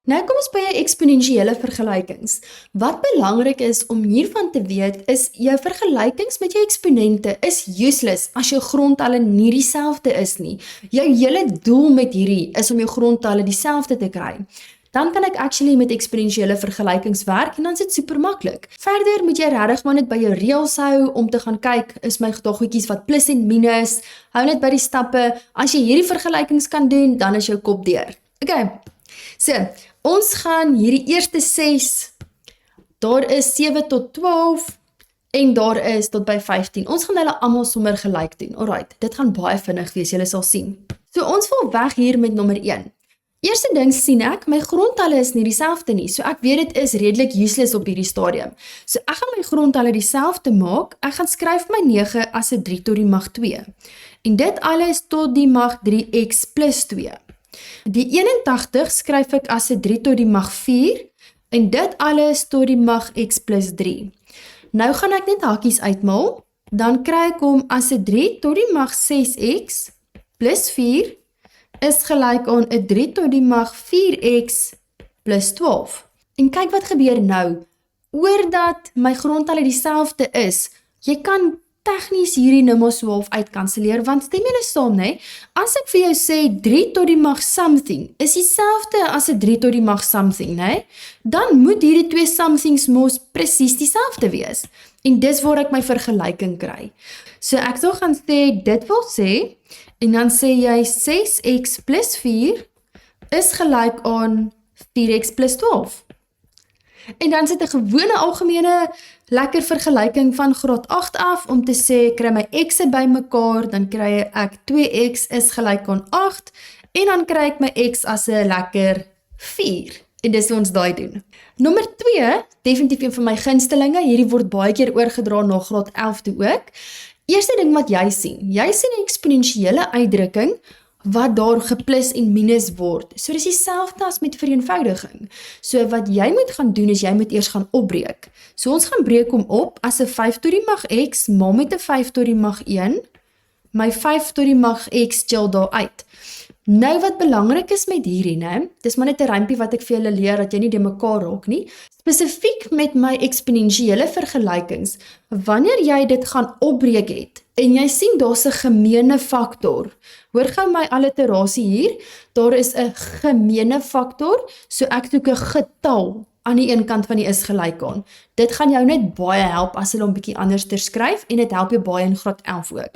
Nou kom ons by jou eksponensiële vergelykings. Wat belangrik is om hiervan te weet is jou vergelykings met jou eksponente is useless as jou grondtalle nie dieselfde is nie. Jou hele doel met hierdie is om jou grondtalle dieselfde te kry. Dan kan ek actually met eksponensiële vergelykings werk en dan is dit super maklik. Verder moet jy regtig maar net by jou reëls hou om te gaan kyk, is my getalgoedjies wat plus en minus, hou net by die stappe. As jy hierdie vergelykings kan doen, dan is jou kop deur. Okay. So, ons gaan hierdie eerste 6, daar is 7 tot 12 en daar is tot by 15. Ons gaan hulle almal sommer gelyk doen. Alright, dit gaan baie vinnig wees, julle sal sien. So, ons val weg hier met nommer 1. Eerste ding sien ek, my grondtalle is nie dieselfde nie, so ek weet dit is redelik useless op hierdie stadium. So ek gaan my grondtalle dieselfde maak, ek gaan skryf my 9 as 'n 3 tot die mag 2. En dit alles tot die mag 3x plus 2. Die 81 skryf ek as 'n 3 tot die mag 4 en dit alles tot die mag x plus 3. Nou gaan ek net hakies uitmaal, dan kry ek hom as 'n 3 tot die mag 6x plus 4 is gelyk aan 'n 3 tot die mag 4x plus 12. En kyk wat gebeur nou. Oordat my grondtalle dieselfde is, jy kan tegnies hierdie nummer 12 uitkanselleer, want stem julle saam, nee? As ek vir jou sê 3 tot die mag something, is dieselfde as 'n 3 tot die mag something, nee? Dan moet hierdie twee somethings mos presies dieselfde wees. En dis waar ek my vergelyking kry. So ek sal gaan sê, dit wil sê, en dan sê jy 6x plus 4 is gelyk aan 4x plus 12. En dan sit 'n gewone algemene lekker vergelyking van graad 8 af om te sê, kry my x'e bymekaar, dan kry ek 2x is gelyk aan 8 en dan kry ek my x as 'n lekker 4. En dis hoe ons daai doen. Nommer 2, definitief een van my gunstelinge, hierdie word baie keer oorgedra na graad 11 toe ook. Eerste ding wat jy sien 'n eksponensiële uitdrukking wat daar geplus en minus word. So dis dieselfde as met vereenvoudiging. So wat jy moet gaan doen is jy moet eers gaan opbreek. So ons gaan breek hom op as 'n 5 tot die mag x maal met 'n 5 tot die mag 1. My 5 tot die mag x chill daar uit. Nou wat belangrik is met hierdie, né? Dis maar net 'n rympie wat ek vir julle leer dat jy nie de mekaar raak nie. Spesifiek met my eksponensiële vergelykings, wanneer jy dit gaan opbreek het en jy sien daar's 'n gemeene faktor. Hoor gou my alliterasie hier, daar is 'n gemeene faktor, so ek soek 'n getal aan die een kant van die is gelyk aan. Dit gaan jou net baie help as hulle hom bietjie anders skryf en dit help jou baie in graad 11 ook.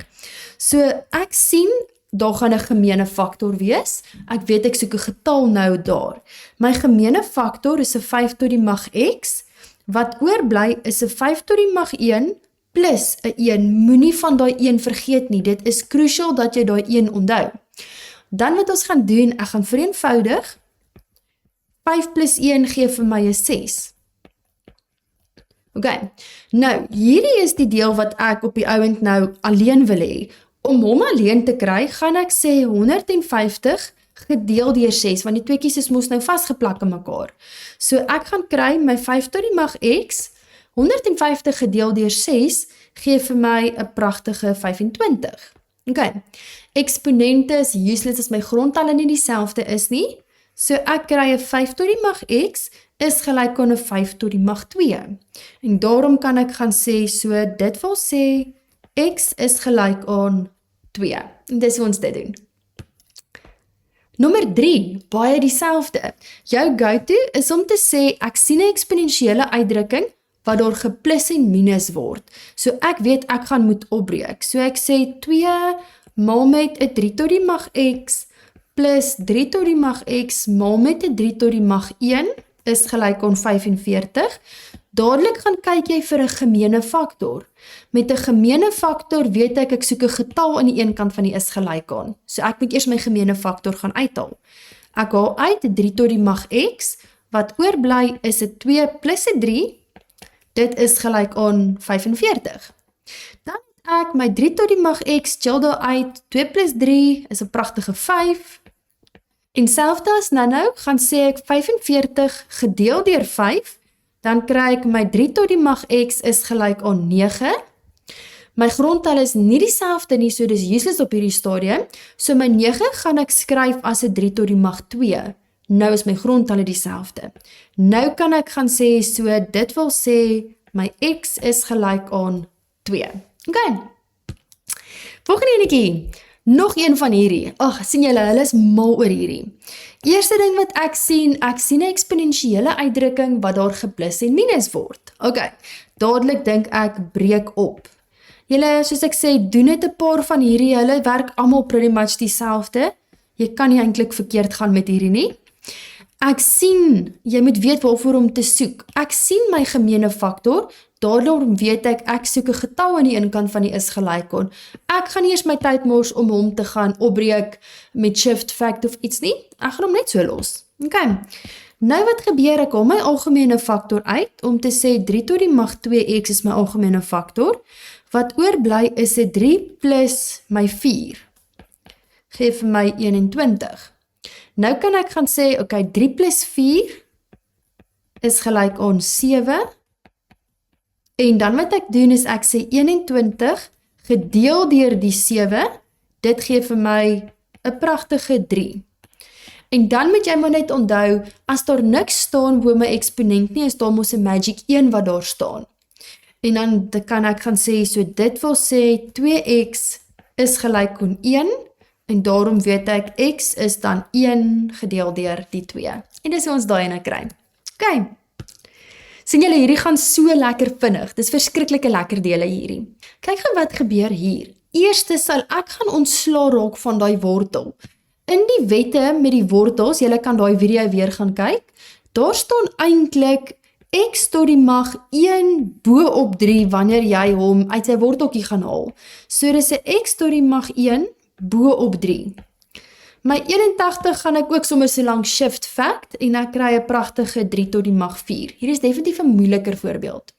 So ek sien daar gaan 'n gemeene faktor wees. Ek weet ek soek 'n getal nou daar. My gemeene faktor is 'n 5 tot die mag x. Wat oorbly is 'n 5 tot die mag 1 plus 'n 1. Moenie van daai 1 vergeet nie. Dit is crucial dat jy daai 1 onthou. Dan wat ons gaan doen, ek gaan vereenvoudig. 5 plus 1 gee vir my 'n 6. Okay. Nou, hierdie is die deel wat ek op die ouend nou alleen wil hê. Om hom alleen te kry, gaan ek sê 150 gedeel deur 6, want die tweeetjies is mos nou vasgeplak in mekaar. So ek gaan kry my 5 tot die mag x, 150 gedeel deur 6, gee vir my 'n pragtige 25. Okay, eksponente is useless as my grondtalle nie dieselfde is nie, so ek kry 'n 5 tot die mag x, is gelyk aan 'n 5 tot die mag 2. En daarom kan ek gaan sê, so dit wil sê, x is gelyk aan 2. En dis hoe ons dit doen. Nommer 3, baie dieselfde. Jou go-to is om te sê, ek sien 'n eksponensiële uitdrukking wat daar geplus en minus word. So ek weet ek gaan moet opbreek. So ek sê 2 maal met 'n 3 tot die mag x plus 3 tot die mag x maal met 'n 3 tot die mag 1 is gelyk aan 45. Dadelik gaan kyk jy vir 'n gemeene faktor. Met 'n gemeene faktor weet ek soek 'n getal aan die een kant van die is gelyk aan. So ek moet eers my gemeene faktor gaan uithaal. Ek haal uit 'n 3 tot die mag x, wat oorbly is 'n 2 plus 'n 3, dit is gelyk aan 45. Dan het ek my 3 tot die mag x chill daar uit, 2 plus 3 is 'n pragtige 5. En selfde as nou, gaan sê ek 45 gedeel deur 5, dan kry ek my 3 tot die mag x is gelyk aan 9. My grondtal is nie dieselfde nie, so dis useless op hierdie stadium. So my 9 gaan ek skryf as 'n 3 tot die mag 2. Nou is my grondtalle dieselfde. Nou kan ek gaan sê, so dit wil sê, my x is gelyk aan 2. Okay. Volgende enetjie. Nog een van hierdie. Ag, sien julle, hulle is mal oor hierdie. Eerste ding wat ek sien 'n eksponensiële uitdrukking wat daar geplus en minus word. Okay, dadelik dink ek breek op. Julle, soos ek sê, doen net 'n paar van hierdie, hulle werk almal pretty much dieselfde. Jy kan nie eintlik verkeerd gaan met hierdie nie. Ek sien, jy moet weet waarvoor om te soek. Ek sien my gemeene faktor, daarom weet ek soek 'n getal aan die een kant van die is gelyk aan. Ek gaan nie eers my tyd mors om hom te gaan opbreek met shift fact of iets nie. Ek gaan hom net so los. Okay. Nou wat gebeur, ek haal my algemene faktor uit om te sê 3 tot die mag 2x is my algemene faktor. Wat oorbly is 'n 3 plus my 4. Geef vir my 21. Nou kan ek gaan sê, okay, 3 plus 4 is gelyk aan 7. En dan wat ek doen is ek sê 21 gedeel deur die 7, dit gee vir my 'n pragtige 3. En dan moet jy maar net onthou, as daar niks staan bo my eksponent nie, is daar mos 'n magic 1 wat daar staan. En dan kan ek gaan sê, so dit wil sê 2x is gelyk aan 1, en daarom weet ek x is dan 1 gedeel deur die 2. En dis hoe ons daai ene kry. Okay. Sien julle, hierdie gaan so lekker vinnig. Dis verskriklike lekker dele hierdie. Kyk gou wat gebeur hier. Eerste sal ek gaan ontslaa raak van daai wortel. In die wette met die wortels, julle kan daai video weer gaan kyk, daar staan eintlik x tot die mag 1 bo op 3 wanneer jy hom uit sy worteltjie gaan haal. So dis 'n x tot die mag 1 bo op 3. My 81 gaan ek ook sommer so lank shift fact en ek kry 'n pragtige 3 tot die mag 4. Hier is definitief 'n moeiliker voorbeeld.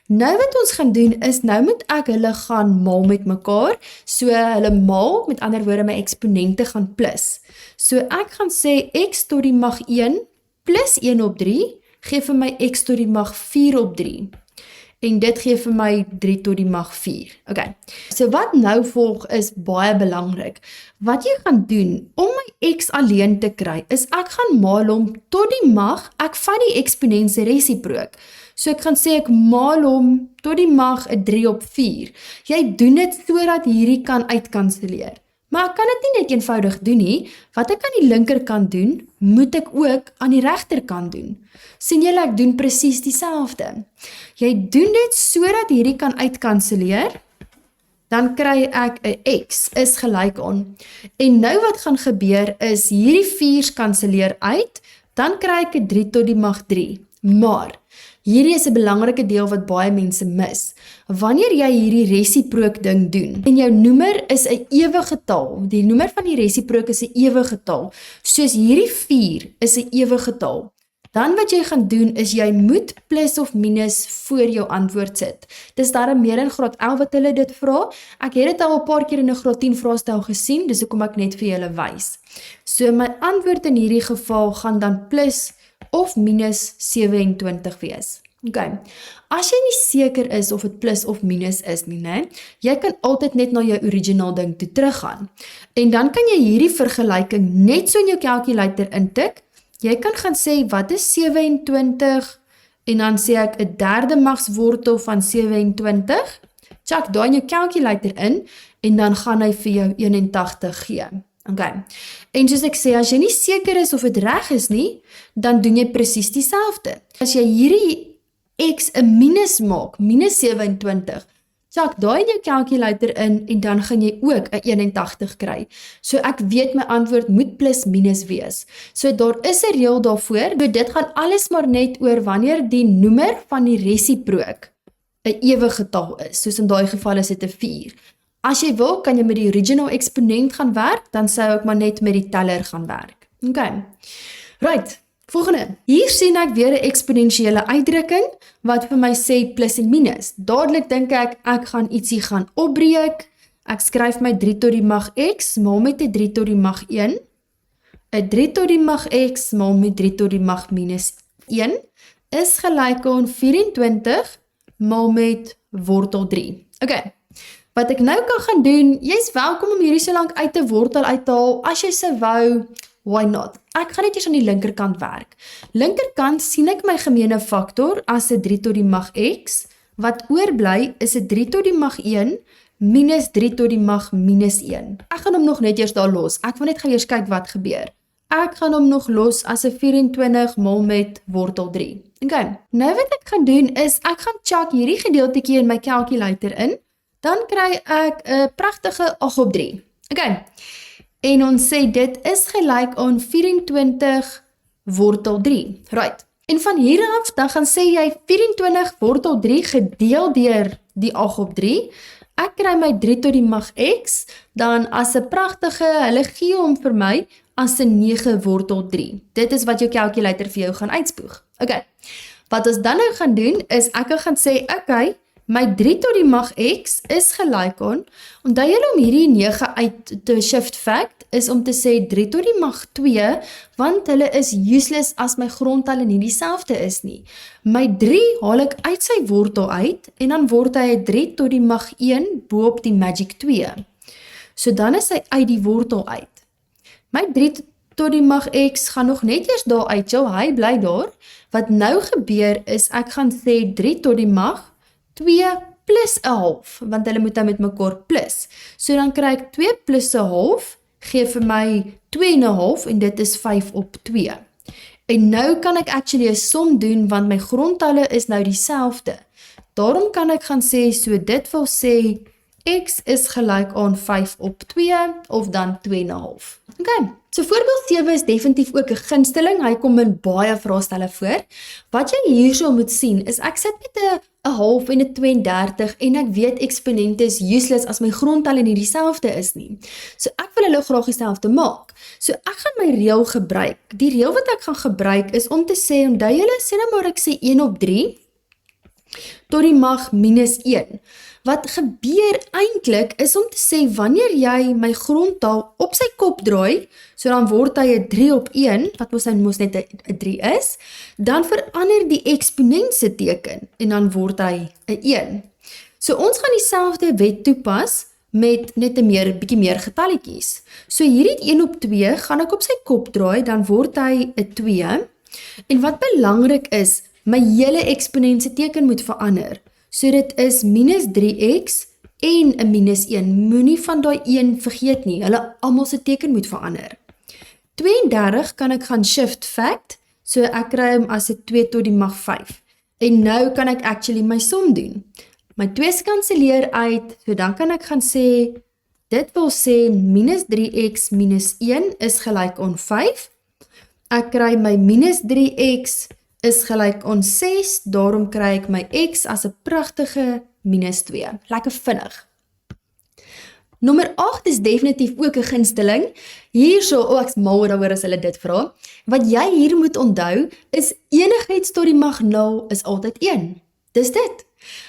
Nou wat ons gaan doen is, nou moet ek hulle gaan maal met mekaar, so hulle maal, met ander woorde my eksponente gaan plus. So ek gaan sê x tot die mag 1 plus 1 op 3, gee vir my x tot die mag 4 op 3. En dit gee vir my 3 tot die mag 4. Okay. So wat nou volg is baie belangrik. Wat jy gaan doen, om my x alleen te kry, is ek gaan maal hom tot die mag, ek vat die eksponent se resiprook. So ek gaan sê ek maal hom tot die mag 'n 3 op 4. Jy doen dit sodat hierdie kan uitkanselleer. Maar ek kan dit nie net eenvoudig doen nie. Wat ek aan die linkerkant doen, moet ek ook aan die regterkant doen. Sien julle, ek doen presies dieselfde. Jy doen dit sodat hierdie kan uitkanselleer, dan kry ek 'n x is gelyk aan. En nou wat gaan gebeur is, hierdie 4's kanselleer uit, dan kry ek 'n 3 tot die mag 3. Maar hierdie is 'n belangrike deel wat baie mense mis. Wanneer jy hierdie resiprook ding doen, en jou noemer is 'n ewige getal, die noemer van die resiprook is 'n ewige getal, soos hierdie 4 is 'n ewige getal, dan wat jy gaan doen is jy moet plus of minus voor jou antwoord sit. Dis daarom meer in graad 11 wat hulle dit vra. Ek het dit al 'n paar keer in 'n graad 10 vraestel gesien, dis hoekom ek net vir julle wys. So my antwoord in hierdie geval gaan dan plus of minus 27 wees. Okay. As jy nie seker is of dit plus of minus is nie, né? Jy kan altyd net na jou original ding toe teruggaan. En dan kan jy hierdie vergelyking net so in jou calculator intik. Jy kan gaan sê wat is 27 en dan sê ek 'n derde magswortel van 27. Check daai in jou calculator in en dan gaan hy vir jou 81 gee. Okay. En soos ek sê, as jy nie seker is of dit reg is nie, dan doen jy presies dieselfde. As jy hierdie x 'n minus maak, minus 27, check daai in jou calculator in en dan gaan jy ook 'n 81 kry. So ek weet my antwoord moet plus minus wees. So daar is 'n reël daarvoor. So dit gaan alles maar net oor wanneer die noemer van die resiprook 'n ewige getal is. Soos in daai geval is dit 'n 4. As jy wil, kan jy met die original eksponent gaan werk, dan sou ek maar net met die teller gaan werk. Okay. Right. Volgende. Hier sien ek weer 'n eksponensiële uitdrukking wat vir my sê plus en minus. Dadelik dink ek gaan ietsie gaan opbreek. Ek skryf my 3 tot die mag x maal met 'n 3 tot die mag 1. 'n 3 tot die mag x maal met 3 tot die mag minus 1 is gelyk aan 24 maal met wortel 3. Okay. Wat ek nou kan gaan doen, jy's welkom om hierdie so lank uit 'n wortel uit te haal as jy sou wou. Why not? Ek gaan net eers aan die linkerkant werk. Linkerkant sien ek my gemeene faktor as 'n 3 tot die mag x, wat oorbly is 'n 3 tot die mag 1 minus 3 tot die mag minus 1. Ek gaan hom nog net eers daar los. Ek wil net gou eers kyk wat gebeur. Ek gaan hom nog los as 'n 24 mal met wortel 3. Okay, nou wat ek gaan doen is, ek gaan chuck hierdie gedeeltetjie in my calculator in, dan kry ek 'n pragtige 8/3. Okay, en ons sê dit is gelyk aan 24 wortel 3. Right. En van hier af, dan gaan sê jy 24 wortel 3 gedeel deur die 8/3. Ek kry my 3 tot die mag x, dan as 'n pragtige, hulle gee hom vir my as 'n 9 wortel 3. Dit is wat jou calculator vir jou gaan uitspoeg. Okay, wat ons dan nou gaan doen, is ek gaan sê, okay, my 3 tot die mag x is gelyk aan, onthou julle om hierdie 9 uit te shift fact, is om te sê 3 tot die mag 2, want hulle is useless as my grondtalle nie dieselfde is nie. My 3 haal ek uit sy wortel uit, en dan word hy 3 tot die mag 1 bo op die magic 2. So dan is hy uit die wortel uit. My 3 tot die mag x gaan nog net eers daar uit, hy bly daar. Wat nou gebeur is, ek gaan sê 3 tot die mag 2 plus 'n half, want hulle moet dan met mekaar plus. So dan kry ek 2 plus 'n half, gee vir my 2 en 'n half, en dit is 5 op 2. En nou kan ek actually 'n som doen, want my grondtalle is nou dieselfde. Daarom kan ek gaan sê, so dit wil sê, x is gelyk aan 5 op 2, of dan 2 en 'n half. Okay. So voorbeeld 7 is definitief ook 'n gunsteling, hy kom in baie vraestelle voor. Wat jy hierso moet sien, is ek sit met 'n half en 'n 32, en ek weet eksponente is useless as my grondtalle nie dieselfde is nie. So ek wil hulle graag dieselfde maak. So ek gaan my reël gebruik. Die reël wat ek gaan gebruik is om te sê, onthou julle, sê nou maar ek sê 1/3 tot die mag minus 1. Wat gebeur eintlik is om te sê, wanneer jy my grondtal op sy kop draai, so dan word hy 'n 3/1, wat mos net 'n 3 is, dan verander die eksponent se teken, en dan word hy 'n 1. So ons gaan dieselfde wet toepas, met net 'n bietjie meer getalletjies. So hierdie 1/2 gaan ek op sy kop draai, dan word hy 'n 2, en wat belangrik is, my hele eksponent se teken moet verander. So dit is minus 3x en 'n minus 1. Moenie van daai 1 vergeet nie. Hulle almal se teken moet verander. 32 kan ek gaan shift fact, so ek kry hom as 'n 2 tot die mag 5. En nou kan ek actually my som doen. My 2's kanseleer uit, so dan kan ek gaan sê, dit wil sê minus 3x minus 1 is gelyk aan 5. Ek kry my minus 3x is gelyk aan 6, daarom kry ek my x as 'n pragtige minus 2. Lekker vinnig. Nommer 8 is definitief ook 'n gunsteling. Hierso, ek's mal daaroor as hulle dit vra. Wat jy hier moet onthou, is enigiets tot die mag 0 is altyd 1. Dis dit.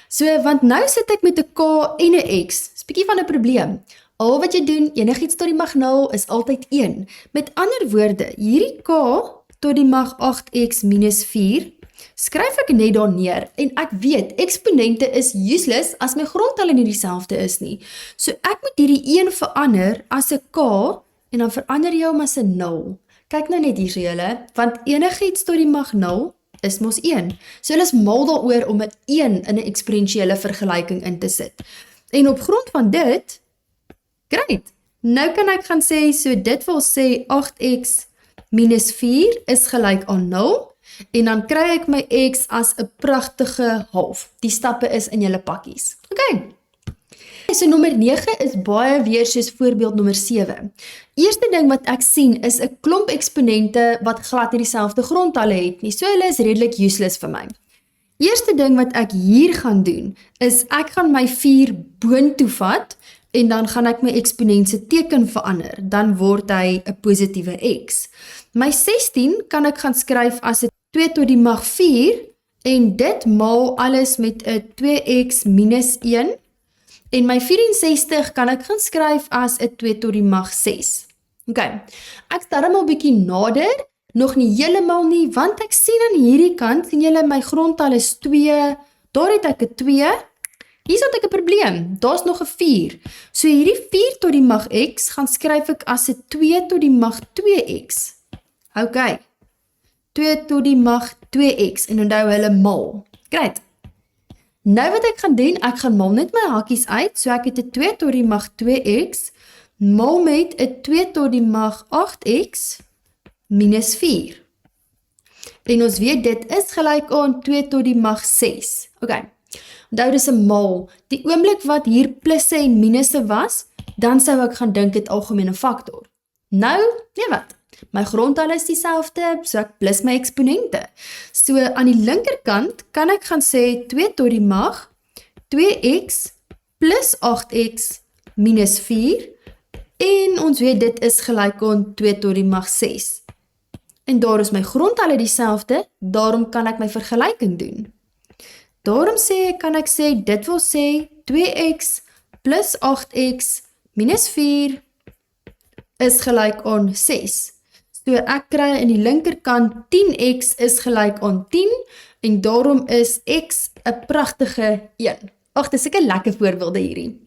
So, want nou sit ek met 'n k en 'n x. Dis 'n bietjie van 'n probleem. Al wat jy doen, enigiets tot die mag 0 is altyd 1. Met ander woorde, hierdie k tot die mag 8x minus 4, skryf ek net daar neer, en ek weet, eksponente is useless as my grondtalle nie dieselfde is nie. So ek moet hierdie 1 verander as 'n k, en dan verander jy hom as 'n 0. Kyk nou net hier so julle, want enigiets tot die mag 0 is mos 1. So hulle is mal daaroor om 'n 1 in 'n eksponensiële vergelyking in te sit. En op grond van dit, great, nou kan ek gaan sê, so dit wil sê 8x minus 4 is gelyk aan 0, en dan kry ek my x as 'n pragtige half. Die stappe is in julle pakkies. Okay. So nommer 9 is baie weer soos voorbeeld nommer 7. Eerste ding wat ek sien is 'n klomp eksponente wat glad nie dieselfde grondtalle het nie. So hulle is redelik useless vir my. Eerste ding wat ek hier gaan doen is ek gaan my 4 boontoe vat, en dan gaan ek my eksponent se teken verander. Dan word hy 'n positiewe x. My 16 kan ek gaan skryf as 'n 2 tot die mag 4, en dit maal alles met 'n 2x minus 1, en my 64 kan ek gaan skryf as 'n 2 tot die mag 6. Okay, ek staan al 'n bietjie nader, nog nie heeltemal nie, want ek sien aan hierdie kant, sien julle my grondtal is 2, daar het ek 'n 2, Hier het ek 'n probleem, daar's nog 'n 4. So hierdie 4 tot die mag x gaan skryf ek as 'n 2 tot die mag 2x. OK, 2 tot die mag 2x, en onthou hulle mal. Great. Nou wat ek gaan doen, ek gaan mal net my hakies uit, so ek het 'n 2 tot die mag 2x, mal met 'n 2 tot die mag 8x, minus 4. En ons weet dit is gelyk aan 2 tot die mag 6. OK, onthou dis 'n mal. Die oomblik wat hier plusse en minusse was, dan sou ek gaan dink het algemene faktor. Nou, nee wat? My grondtal is dieselfde, so ek plus my eksponente. So aan die linkerkant kan ek gaan sê 2 tot die mag 2x plus 8x minus 4, en ons weet dit is gelyk aan 2 tot die mag 6. En daar is my grondtalle dieselfde, daarom kan ek my vergelyking doen. Daarom kan ek sê, dit wil sê 2x plus 8x minus 4 is gelyk aan 6. So ek kry in die linkerkant 10x is gelyk aan 10, en daarom is x 'n pragtige 1. Ag, dis seker lekker voorbeelde hierdie.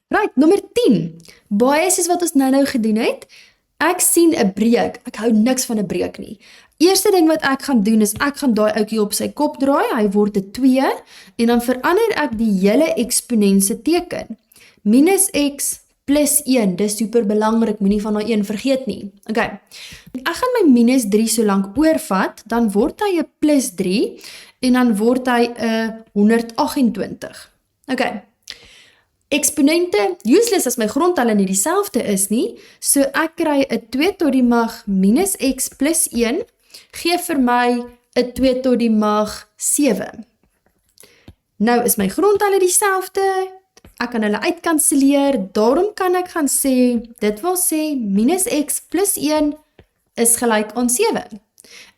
Right, nommer 10. Baie soos wat ons nou gedoen het, ek sien 'n breek. Ek hou niks van 'n breek nie. Eerste ding wat ek gaan doen is, ek gaan daai ouetjie op sy kop draai, hy word 'n 2, en dan verander ek die hele eksponensie teken. Minus x plus 1, dis super belangrik, moenie van daai 1 vergeet nie. OK, ek gaan my minus 3 so lank oorvat, dan word hy 'n plus 3, en dan word hy 'n 128. OK, eksponente, useless as my grondtalle nie dieselfde is nie, so ek kry 'n 2 tot die mag minus x plus 1, gee vir my 'n 2 tot die mag 7. Nou is my grondtalle dieselfde, ek kan hulle uitkanseleer, daarom kan ek gaan sê, dit wil sê minus x plus 1 is gelyk aan 7.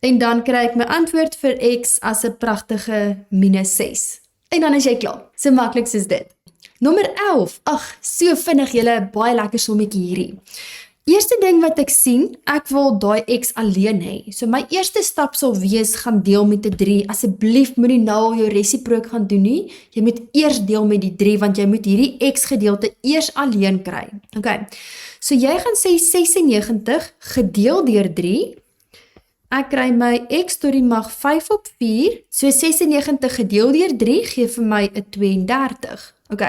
En dan kry ek my antwoord vir x as 'n pragtige minus 6. En dan is jy klaar, so maklik soos dit. Nommer 11, ag, so vinnig julle, baie lekker sommetjie hierdie. Eerste ding wat ek sien, ek wil daai x alleen hê. So my eerste stap sal wees, gaan deel met 'n 3. Asseblief moenie nou al jou resiprook gaan doen nie. Jy moet eers deel met die 3, want jy moet hierdie x gedeelte eers alleen kry. OK, so jy gaan sê 96 gedeel deur 3, ek kry my x tot die mag 5 op 4, so 96 gedeel deur 3 gee vir my 'n 32. OK,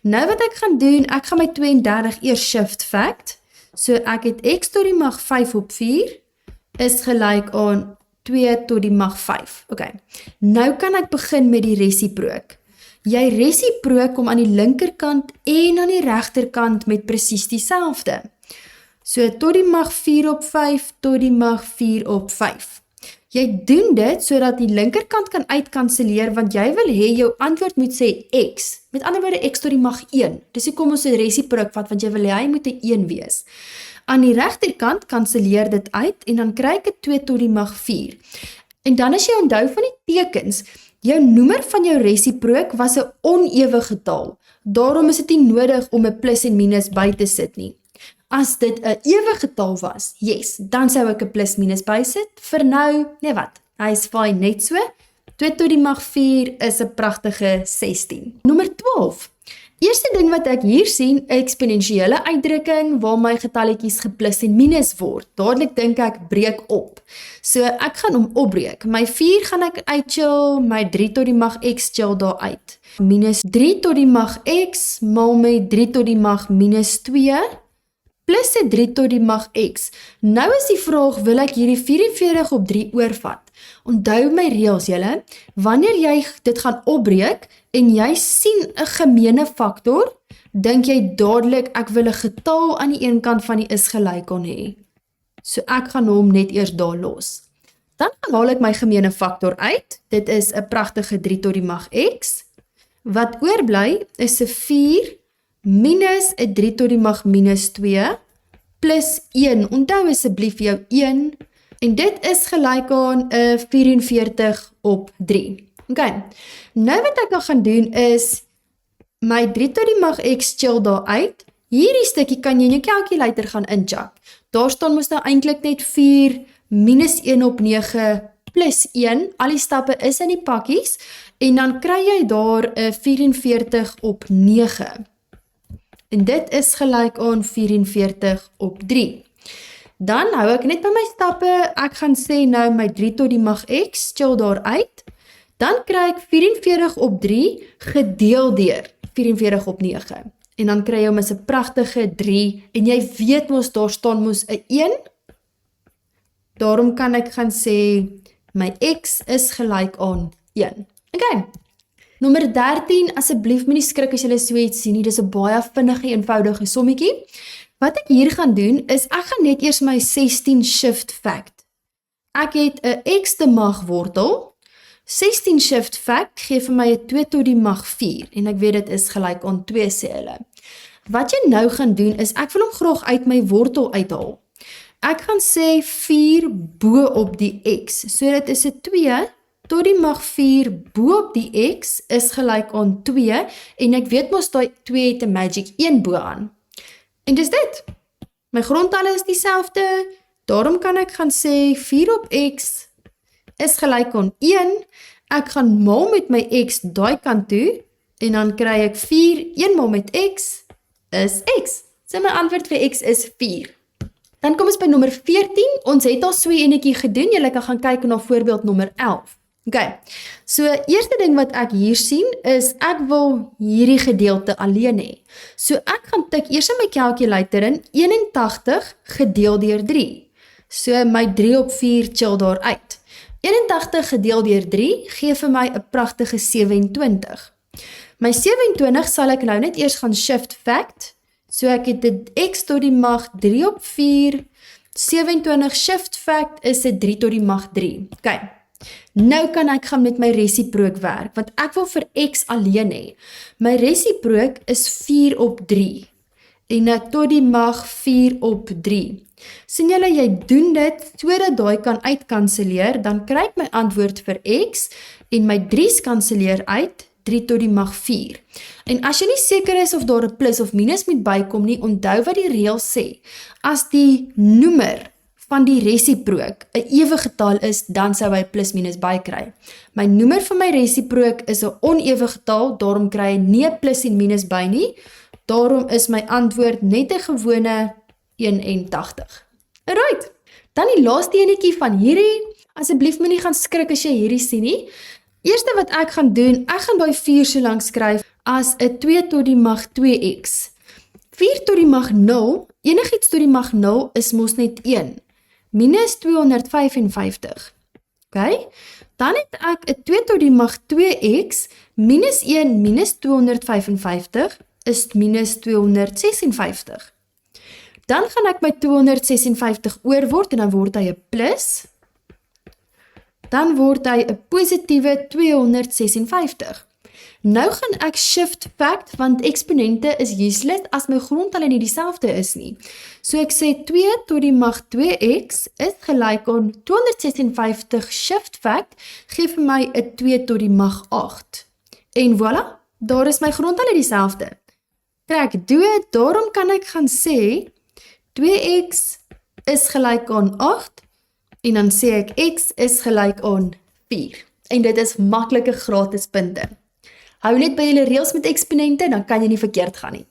nou wat ek gaan doen, ek gaan my 32 eers shift fact, so ek het x tot die mag 5 op 4 is gelyk aan 2 tot die mag 5. OK, nou kan ek begin met die resiprook. Jy resiprook om aan die linkerkant en aan die regterkant met presies dieselfde. So tot die mag 4 op 5 tot die mag 4 op 5. Jy doen dit sodat die linkerkant kan uitkanseleer, want jy wil hê jou antwoord moet sê x. Met ander woorde x tot die mag 1. Dis hoekom ons 'n resiprook vat, want jy wil hê hy moet 'n 1 wees. Aan die regterkant kanseleer dit uit en dan kry ek 'n 2 tot die mag 4. En dan as jy onthou van die tekens, jou noemer van jou resiprook was 'n onewe getal. Daarom is dit nie nodig om 'n plus en minus by te sit nie. As dit 'n ewe getal was, yes, dan sou ek 'n plus minus bysit. Vir nou, nee wat, hy is fyn net so. 2 tot die mag 4 is 'n pragtige 16. Nommer 12. Eerste ding wat ek hier sien, 'n eksponensiële uitdrukking waar my getalletjies geplus en minus word. Dadelik dink ek breek op. So ek gaan hom opbreek. My 4 gaan ek uitchill, my 3 tot die mag x chill daar uit. Minus 3 tot die mag x maal met 3 tot die mag minus 2. Plus 'n 3 tot die mag x. Nou is die vraag, wil ek hierdie 44 op 3 oorvat? Onthou my reëls julle, wanneer jy dit gaan opbreek en jy sien 'n gemeene faktor, dink jy dadelik ek wil 'n getal aan die een kant van die is gelyk aan hê. So ek gaan hom net eers daar los. Dan haal ek my gemeene faktor uit. Dit is 'n pragtige 3 tot die mag x. Wat oorbly is 'n 4 minus 'n 3 tot die mag minus 2 plus 1. Onthou asseblief jou 1 en dit is gelyk aan 'n 44 op 3. OK. Nou wat ek gaan doen is my 3 tot die mag x chill daar uit. Hierdie stukkie kan jy in jou calculator gaan incheck. Daar staan mos nou eintlik net 4 minus 1 op 9 plus 1, al die stappe is in die pakkies, en dan kry jy daar 'n 44 op 9. En dit is gelyk aan 44 op 3. Dan hou ek net by my stappe, ek gaan sê nou my 3 tot die mag x, chill daar uit. Dan kry ek 44 op 3 gedeel deur 44 op 9. En dan kry jy mos 'n pragtige 3, en jy weet mos daar staan mos 'n 1. Daarom kan ek gaan sê, my x is gelyk aan 1. Okay. Nommer 13, asseblief moenie skrik as jy so iets sien nie, dis 'n baie vinnige, eenvoudige sommetjie. Wat ek hier gaan doen, is ek gaan net eers my 16 shift fact. Ek het 'n x te mag wortel, 16 shift fact gee vir my 'n 2 tot die mag 4, en ek weet dit is gelyk aan 2 sê hulle. Wat jy nou gaan doen, is ek wil hom graag uit my wortel uithaal. Ek gaan sê 4 bo op die x, so dit is 'n 2 tot die mag 4 bo op die x is gelyk aan 2, en ek weet mos daai 2 het 'n magic 1 bo aan. En dis dit. My grondtalle is dieselfde, daarom kan ek gaan sê 4 op x is gelyk aan 1, ek gaan maal met my x daai kant toe, en dan kry ek 4, 1 maal met x is x. So my antwoord vir x is 4. Dan kom ons by nommer 14, ons het al so enetjie gedoen, julle kan gaan kyk na voorbeeld nommer 11. Okay, so eerste ding wat ek hier sien is, ek wil hierdie gedeelte alleen hê. So ek gaan tik eers in my calculator in 81 gedeel deur 3. So my 3 op 4 chill daar uit. 81 gedeel deur 3 gee vir my 'n pragtige 27. My 27 sal ek nou net eers gaan shift fact. So ek het dit x tot die mag 3 op 4, 27 shift fact is 'n 3 tot die mag 3. Okay. Nou kan ek gaan met my resiprook werk, want ek wil vir x alleen hê. My resiprook is 4 op 3, en ek tot die mag 4 op 3. Sien julle, jy doen dit, sodat daai kan uitkanseleer, dan kry ek my antwoord vir x, en my 3's kanseleer uit, 3 tot die mag 4. En as jy nie seker is of daar 'n plus of minus moet bykom nie, onthou wat die reël sê. As die noemer van die resiprook 'n ewe getal is, dan sou hy plus minus bykry. My noemer van my resiprook is 'n onewe getal, daarom kry hy nie 'n plus en minus by nie. Daarom is my antwoord net 'n gewone 81. Alright, dan die laaste enetjie van hierdie, asseblief moenie gaan skrik as jy hierdie sien nie. Eerste wat ek gaan doen, ek gaan daai 4 so lank skryf as 'n 2 tot die mag 2x. 4 tot die mag 0, enigiets tot die mag 0 is mos net 1. Minus 255. Okay? Dan het ek 'n 2 tot die mag 2x, minus 1 minus 255 is minus 256. Dan gaan ek my 256 oorword, en dan word hy 'n plus. Dan word hy 'n positiewe 256. Nou gaan ek shift fact, want eksponente is useless as my grondtalle nie dieselfde is nie. So ek sê 2 tot die mag 2x is gelyk aan 256 shift fact, gee vir my 'n 2 tot die mag 8. En voilà, daar is my grondtalle dieselfde. Trek dood, daarom kan ek gaan sê 2x is gelyk aan 8, en dan sê ek x is gelyk aan 4. En dit is maklike gratis punte. Hou net by julle reëls met eksponente, dan kan jy nie verkeerd gaan nie.